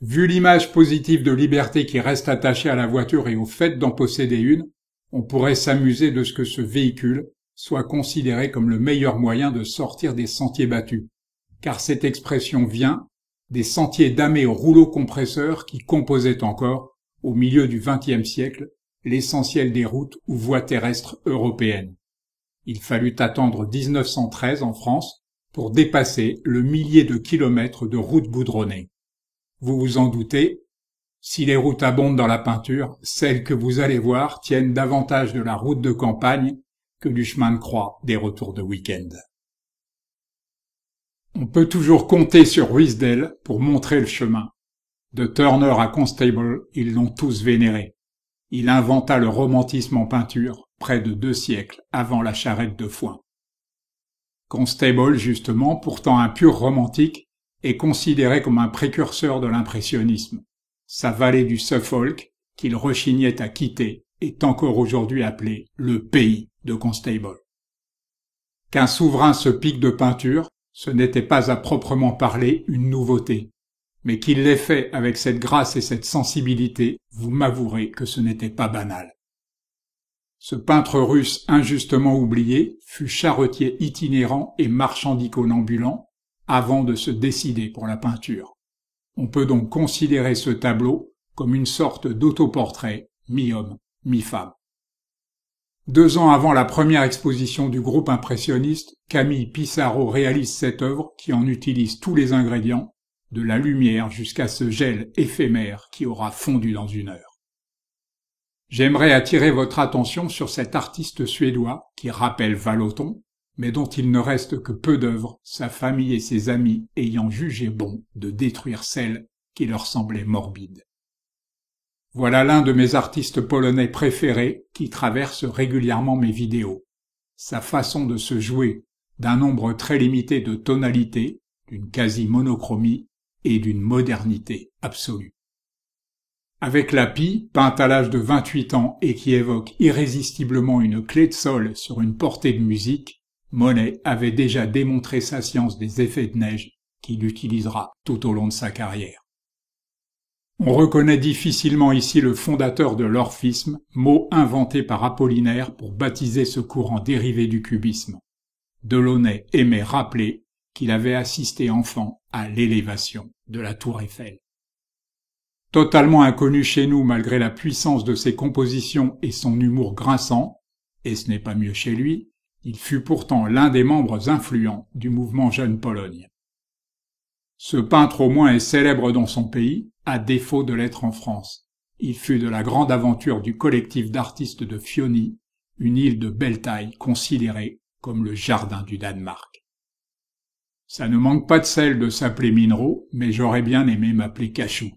Vu l'image positive de liberté qui reste attachée à la voiture et au fait d'en posséder une, on pourrait s'amuser de ce que ce véhicule soit considéré comme le meilleur moyen de sortir des sentiers battus, car cette expression vient des sentiers damés au rouleau compresseur qui composaient encore, au milieu du XXe siècle, l'essentiel des routes ou voies terrestres européennes. Il fallut attendre 1913 en France pour dépasser le millier de kilomètres de routes goudronnées. Vous vous en doutez, si les routes abondent dans la peinture, celles que vous allez voir tiennent davantage de la route de campagne que du chemin de croix des retours de week-end. On peut toujours compter sur Ruysdael pour montrer le chemin. De Turner à Constable, ils l'ont tous vénéré. Il inventa le romantisme en peinture près de 2 siècles avant la charrette de foin. Constable, justement, pourtant un pur romantique, est considéré comme un précurseur de l'impressionnisme. Sa vallée du Suffolk, qu'il rechignait à quitter, est encore aujourd'hui appelée le pays de Constable. Qu'un souverain se pique de peinture, ce n'était pas à proprement parler une nouveauté. Mais qu'il l'ait fait avec cette grâce et cette sensibilité, vous m'avouerez que ce n'était pas banal. Ce peintre russe injustement oublié fut charretier itinérant et marchand d'icônes ambulant avant de se décider pour la peinture. On peut donc considérer ce tableau comme une sorte d'autoportrait mi-homme, mi-femme. 2 ans avant la première exposition du groupe impressionniste, Camille Pissarro réalise cette œuvre qui en utilise tous les ingrédients, de la lumière jusqu'à ce gel éphémère qui aura fondu dans 1 heure. J'aimerais attirer votre attention sur cet artiste suédois qui rappelle Vallotton, mais dont il ne reste que peu d'œuvres, sa famille et ses amis ayant jugé bon de détruire celles qui leur semblaient morbides. Voilà l'un de mes artistes polonais préférés qui traverse régulièrement mes vidéos. Sa façon de se jouer d'un nombre très limité de tonalités, d'une quasi-monochromie et d'une modernité absolue. Avec la pie, peinte à l'âge de 28 ans et qui évoque irrésistiblement une clé de sol sur une portée de musique, Monet avait déjà démontré sa science des effets de neige qu'il utilisera tout au long de sa carrière. On reconnaît difficilement ici le fondateur de l'orphisme, mot inventé par Apollinaire pour baptiser ce courant dérivé du cubisme. Delaunay aimait rappeler qu'il avait assisté enfant à l'élévation de la Tour Eiffel. Totalement inconnu chez nous malgré la puissance de ses compositions et son humour grinçant, et ce n'est pas mieux chez lui, il fut pourtant l'un des membres influents du mouvement Jeune Pologne. Ce peintre au moins est célèbre dans son pays, à défaut de l'être en France. Il fut de la grande aventure du collectif d'artistes de Fioni, une île de belle taille considérée comme le jardin du Danemark. Ça ne manque pas de sel de s'appeler Minero, mais j'aurais bien aimé m'appeler Cachou.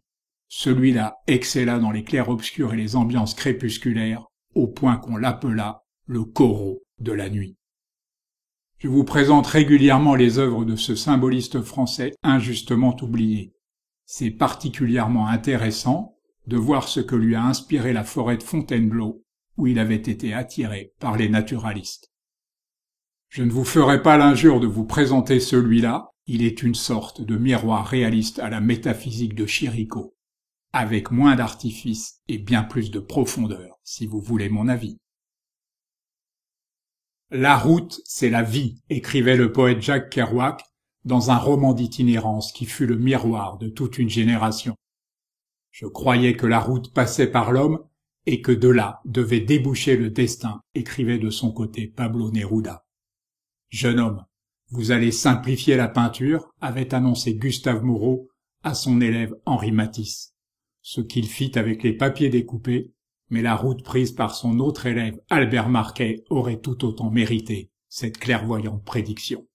Celui-là excella dans les clairs-obscurs et les ambiances crépusculaires, au point qu'on l'appela le Corot de la nuit. Je vous présente régulièrement les œuvres de ce symboliste français injustement oublié. C'est particulièrement intéressant de voir ce que lui a inspiré la forêt de Fontainebleau, où il avait été attiré par les naturalistes. Je ne vous ferai pas l'injure de vous présenter celui-là, il est une sorte de miroir réaliste à la métaphysique de Chirico, avec moins d'artifice et bien plus de profondeur, si vous voulez mon avis. La route, c'est la vie, écrivait le poète Jack Kerouac dans un roman d'itinérance qui fut le miroir de toute une génération. Je croyais que la route passait par l'homme et que de là devait déboucher le destin, écrivait de son côté Pablo Neruda. Jeune homme, vous allez simplifier la peinture, avait annoncé Gustave Moreau à son élève Henri Matisse. Ce qu'il fit avec les papiers découpés, mais la route prise par son autre élève Albert Marquet aurait tout autant mérité cette clairvoyante prédiction.